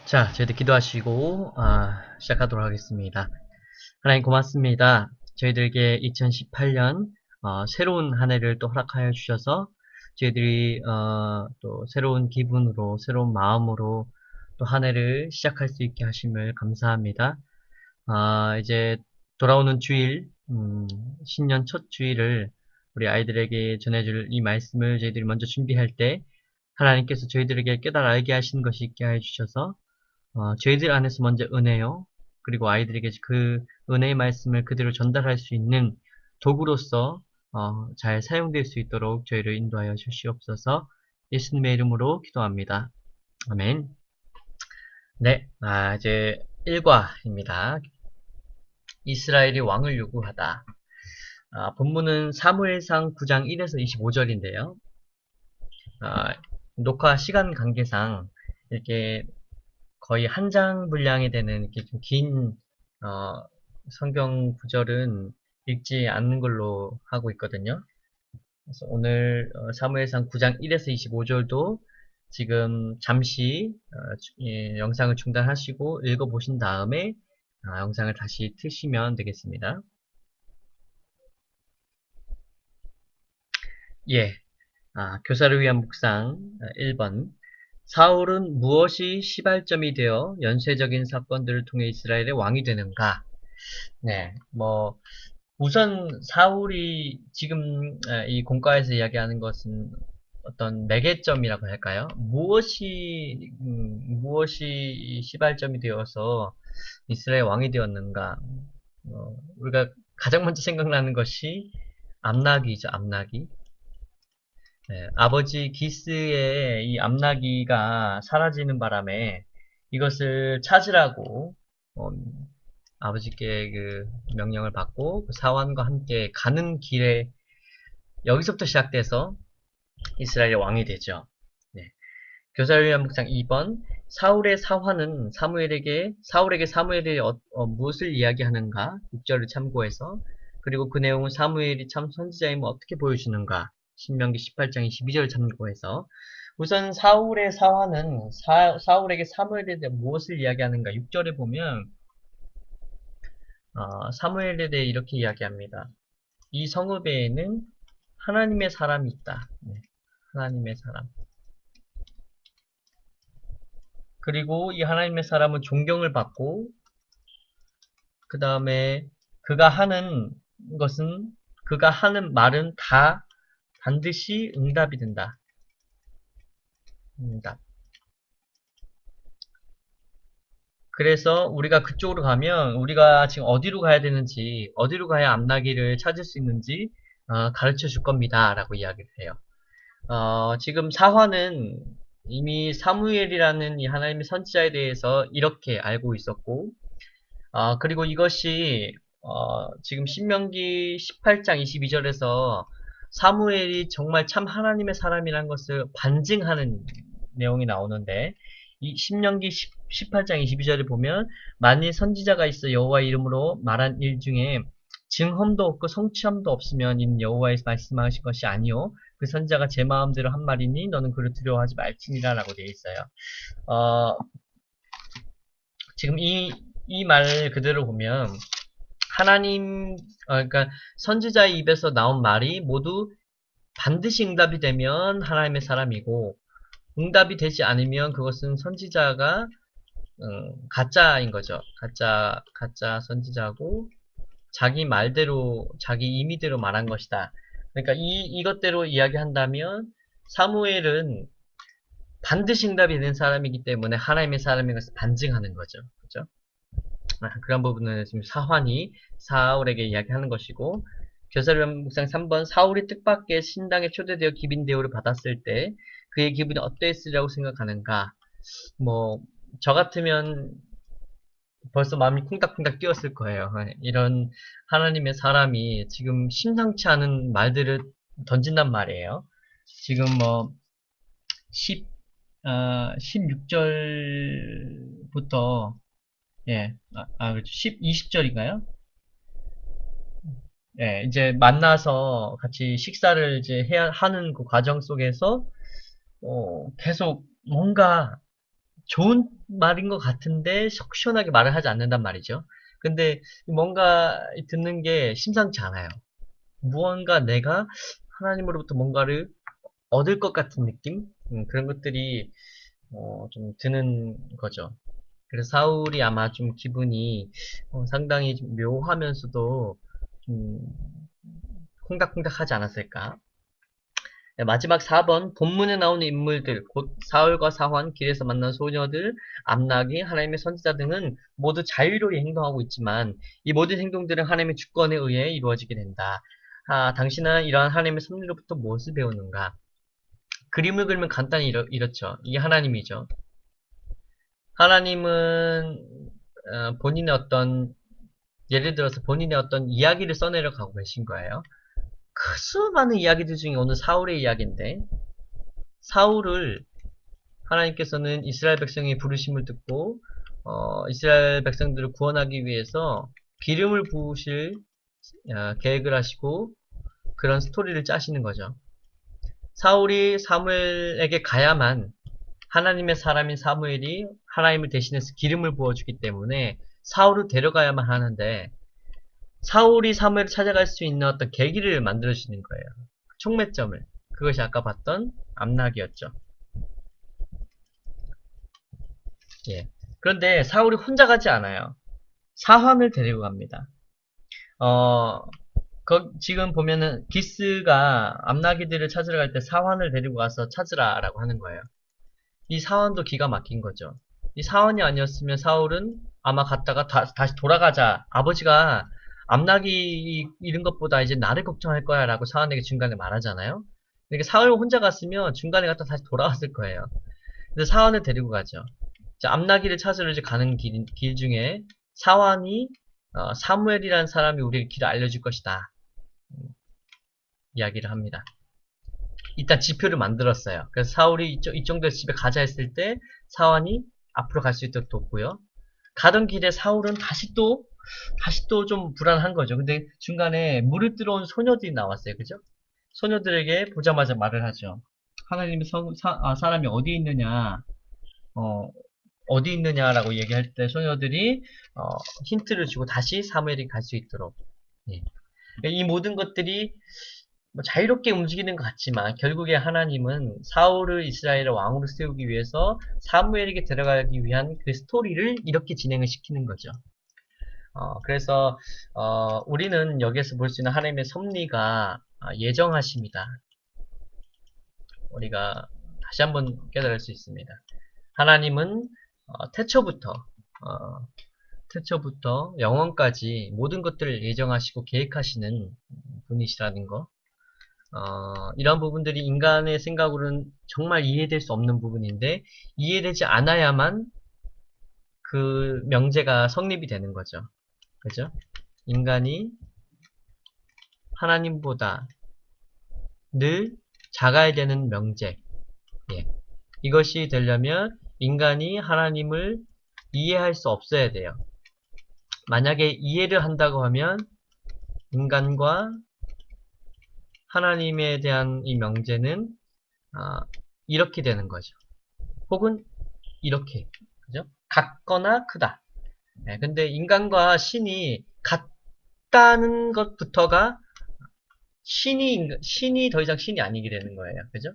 자, 저희들 기도하시고 시작하도록 하겠습니다. 하나님 고맙습니다. 저희들에게 2018년 새로운 한 해를 또 허락하여 주셔서 저희들이 또 새로운 기분으로 새로운 마음으로 또 한 해를 시작할 수 있게 하심을 감사합니다. 이제 돌아오는 주일, 신년 첫 주일을 우리 아이들에게 전해줄 이 말씀을 저희들이 먼저 준비할 때 하나님께서 저희들에게 깨달아 알게 하시는 것이 있게 해 주셔서 저희들 안에서 먼저 은혜요. 그리고 아이들에게 그 은혜의 말씀을 그대로 전달할 수 있는 도구로서 잘 사용될 수 있도록 저희를 인도하여 주시옵소서. 예수님의 이름으로 기도합니다. 아멘. 네, 이제 1과입니다. 이스라엘이 왕을 요구하다. 본문은 사무엘상 9장 1에서 25절인데요. 녹화 시간 관계상 이렇게 거의 한 장 분량이 되는 이렇게 좀 긴 성경 구절은 읽지 않는 걸로 하고 있거든요. 그래서 오늘 사무엘상 9장 1에서 25절도 지금 잠시 영상을 중단하시고 읽어보신 다음에 영상을 다시 트시면 되겠습니다. 예, 교사를 위한 묵상 1번. 사울은 무엇이 시발점이 되어 연쇄적인 사건들을 통해 이스라엘의 왕이 되는가? 네, 우선 사울이 지금 이 공과에서 이야기하는 것은 어떤 매개점이라고 할까요? 무엇이 시발점이 되어서 이스라엘 왕이 되었는가? 우리가 가장 먼저 생각나는 것이 암나기죠, 암나기. 네, 아버지 기스의 이 암나기가 사라지는 바람에 이것을 찾으라고 어, 아버지께 그 명령을 받고 그 사환과 함께 가는 길에 여기서부터 시작돼서 이스라엘의 왕이 되죠. 네. 교사를 위한 묵상 2번. 사울의 사환은 사울에게 사무엘이 무엇을 이야기하는가? 6절을 참고해서 그리고 그 내용은 사무엘이 참 선지자임을 어떻게 보여주는가? 신명기 18장 22절 참고해서 우선 사울의 사환은 사울에게 사무엘에 대해 무엇을 이야기하는가? 6절에 보면 사무엘에 대해 이렇게 이야기합니다. 이 성읍에는 하나님의 사람이 있다. 네, 하나님의 사람. 그리고 이 하나님의 사람은 존경을 받고 그 다음에 그가 하는 것은 그가 하는 말은 다 반드시 응답이 된다. 응답. 그래서 우리가 그쪽으로 가면 우리가 지금 어디로 가야 되는지 어디로 가야 암나기를 찾을 수 있는지 가르쳐 줄 겁니다. 라고 이야기를 해요. 지금 사화는 이미 사무엘이라는 이 하나님의 선지자에 대해서 이렇게 알고 있었고 그리고 이것이 지금 신명기 18장 22절에서 사무엘이 정말 참 하나님의 사람이라는 것을 반증하는 내용이 나오는데 이 신명기 18장 22절에 보면 만일 선지자가 있어 여호와의 이름으로 말한 일 중에 증험도 없고 성취함도 없으면 이는 여호와의 말씀하신 것이 아니요 그 선지자가 제 마음대로 한 말이니 너는 그를 두려워하지 말지니라 라고 되어 있어요. 지금 이 말 그대로 보면 하나님, 그러니까 선지자의 입에서 나온 말이 모두 반드시 응답이 되면 하나님의 사람이고 응답이 되지 않으면 그것은 선지자가 가짜인 거죠. 가짜 선지자고 자기 말대로 자기 임의대로 말한 것이다. 그러니까 이것대로 이야기한다면 사무엘은 반드시 응답이 되는 사람이기 때문에 하나님의 사람인 것을 반증하는 거죠. 그죠? 그런 부분은 지금 사환이 사울에게 이야기하는 것이고 교사련 묵상 3번 사울이 뜻밖의 신당에 초대되어 기빈 대우를 받았을 때 그의 기분이 어떠했으리라고 생각하는가? 저 같으면 벌써 마음이 쿵닥쿵닥 뛰었을 거예요. 이런 하나님의 사람이 지금 심상치 않은 말들을 던진단 말이에요. 지금 16절부터 예, 그렇죠. 20절인가요? 예, 이제 만나서 같이 식사를 이제 하는 그 과정 속에서, 계속 뭔가 좋은 말인 것 같은데 속 시원하게 말을 하지 않는단 말이죠. 근데 뭔가 듣는 게 심상치 않아요. 무언가 내가 하나님으로부터 뭔가를 얻을 것 같은 느낌? 그런 것들이 좀 드는 거죠. 그래서 사울이 아마 좀 기분이 상당히 좀 묘하면서도 좀 콩닥콩닥하지 않았을까. 네, 마지막 4번 본문에 나오는 인물들 곧 사울과 사환, 길에서 만난 소녀들, 암나기, 하나님의 선지자 등은 모두 자유로이 행동하고 있지만 이 모든 행동들은 하나님의 주권에 의해 이루어지게 된다. 당신은 이러한 하나님의 섭리로부터 무엇을 배우는가? 그림을 그리면 간단히 이렇죠. 이게 하나님이죠. 하나님은 본인의 어떤 예를 들어서 본인의 어떤 이야기를 써내려 가고 계신 거예요. 그 수많은 이야기들 중에 오늘 사울의 이야기인데 사울을 하나님께서는 이스라엘 백성의 부르심을 듣고 이스라엘 백성들을 구원하기 위해서 기름을 부으실 계획을 하시고 그런 스토리를 짜시는 거죠. 사울이 사무엘에게 가야만 하나님의 사람인 사무엘이 하나님을 대신해서 기름을 부어주기 때문에 사울을 데려가야만 하는데 사울이 사무엘을 찾아갈 수 있는 어떤 계기를 만들어주는 거예요. 촉매점을. 그것이 아까 봤던 암낙이었죠. 예. 그런데 사울이 혼자 가지 않아요. 사환을 데리고 갑니다. 어, 지금 보면은 기스가 암나기들을 찾으러 갈 때 사환을 데리고 가서 찾으라라고 하는 거예요. 이 사환도 기가 막힌 거죠. 이 사환이 아니었으면 사울은 아마 갔다가 다시 돌아가자. 아버지가 암나기 잃은 것보다 이제 나를 걱정할 거야 라고 사환에게 중간에 말하잖아요. 그러니까 사울 혼자 갔으면 중간에 갔다 다시 돌아왔을 거예요. 그래서 사환을 데리고 가죠. 암나기를 찾으러 이제 가는 길 중에 사환이 사무엘이라는 사람이 우리에게 길을 알려줄 것이다. 이야기를 합니다. 일단 지표를 만들었어요. 그래서 사울이 이 정도에서 집에 가자 했을 때 사환이 앞으로 갈 수 있도록 돕고요. 가던 길에 사울은 다시 또 좀 불안한 거죠. 근데 중간에 물을 들어온 소녀들이 나왔어요. 그죠? 소녀들에게 보자마자 말을 하죠. 하나님의 사람이 어디 있느냐, 어디 있느냐라고 얘기할 때 소녀들이 힌트를 주고 다시 사무엘이 갈 수 있도록. 예. 이 모든 것들이 뭐 자유롭게 움직이는 것 같지만 결국에 하나님은 사울을 이스라엘의 왕으로 세우기 위해서 사무엘에게 데려가기 위한 그 스토리를 이렇게 진행을 시키는 거죠. 그래서 우리는 여기에서 볼 수 있는 하나님의 섭리가 예정하십니다. 우리가 다시 한번 깨달을 수 있습니다. 하나님은 태초부터 영원까지 모든 것들을 예정하시고 계획하시는 분이시라는 거. 이런 부분들이 인간의 생각으로는 정말 이해될 수 없는 부분인데 이해되지 않아야만 그 명제가 성립이 되는 거죠. 그죠? 인간이 하나님보다 늘 작아야 되는 명제. 예. 이것이 되려면 인간이 하나님을 이해할 수 없어야 돼요. 만약에 이해를 한다고 하면 인간과 하나님에 대한 이 명제는 이렇게 되는 거죠. 혹은 이렇게, 그죠? 같거나 크다. 네, 근데 인간과 신이 같다는 것부터가 신이 더 이상 신이 아니게 되는 거예요. 그죠?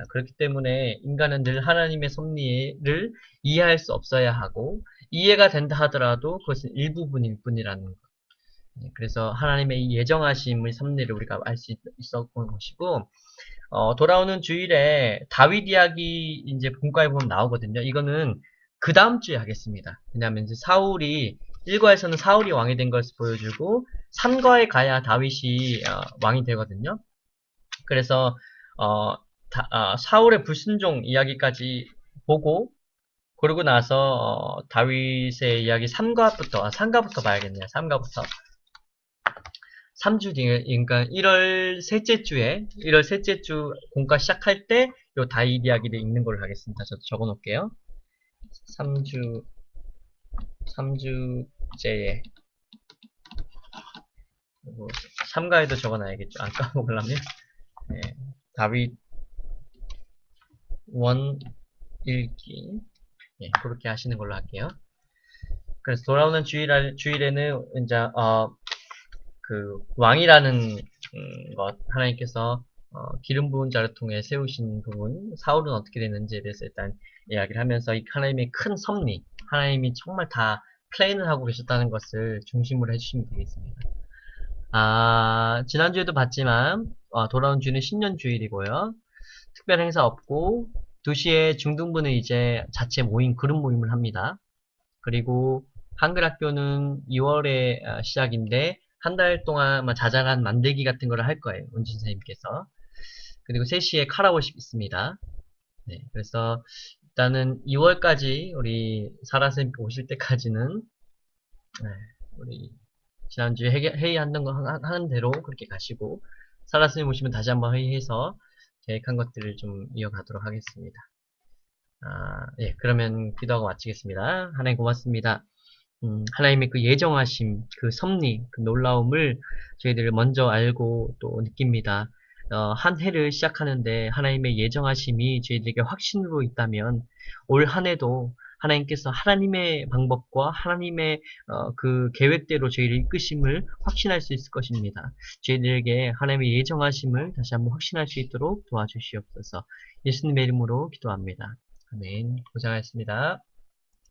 그렇기 때문에 인간은 늘 하나님의 섭리를 이해할 수 없어야 하고 이해가 된다 하더라도 그것은 일부분일 뿐이라는 것. 그래서 하나님의 이 예정하심의 섭리를 우리가 알 수 있었던 것이고 돌아오는 주일에 다윗 이야기 이제 본과에 보면 나오거든요. 이거는 그 다음 주에 하겠습니다. 왜냐하면 이제 사울이 1과에서는 사울이 왕이 된 것을 보여주고 3과에 가야 다윗이 왕이 되거든요. 그래서 사울의 불순종 이야기까지 보고 그러고 나서 다윗의 이야기 3과부터 봐야겠네요. 3과부터 3주 뒤에, 그러니까 1월 셋째 주 공과 시작할 때, 요 다윗 이야기를 읽는 걸로 하겠습니다. 저도 적어 놓을게요. 3주째에, 3가에도 적어 놔야겠죠. 안 까먹으려면. 네, 다윗 원 읽기. 예, 그렇게 하시는 걸로 할게요. 그래서 돌아오는 주일에는 이제 그 왕이라는 것 하나님께서 기름 부은 자를 통해 세우신 부분 사울은 어떻게 됐는지에 대해서 일단 이야기를 하면서 이 하나님의 큰 섭리 하나님이 정말 다 플레인을 하고 계셨다는 것을 중심으로 해주시면 되겠습니다. 지난주에도 봤지만 돌아온 주는 신년주일이고요. 특별 행사 없고 2시에 중등부는 이제 자체 모임 그룹 모임을 합니다. 그리고 한글 학교는 2월에 시작인데 한 달 동안 아마 자잘한 만들기 같은 거를 할 거예요. 원진 선생님께서. 그리고 3시에 카라오십 있습니다. 네, 그래서 일단은 2월까지 우리 사라 선생님 오실 때까지는 네, 우리 지난주에 회의하는 거 하는 대로 그렇게 가시고 사라 선생님 오시면 다시 한번 회의해서 계획한 것들을 좀 이어가도록 하겠습니다. 예, 그러면 기도하고 마치겠습니다. 하나님 고맙습니다. 하나님의 그 예정하심, 그 섭리, 그 놀라움을 저희들 먼저 알고 또 느낍니다. 한 해를 시작하는데 하나님의 예정하심이 저희들에게 확신으로 있다면 올 한 해도 하나님께서 하나님의 방법과 하나님의 그 계획대로 저희를 이끄심을 확신할 수 있을 것입니다. 저희들에게 하나님의 예정하심을 다시 한번 확신할 수 있도록 도와주시옵소서. 예수님의 이름으로 기도합니다. 아멘. 고생하셨습니다.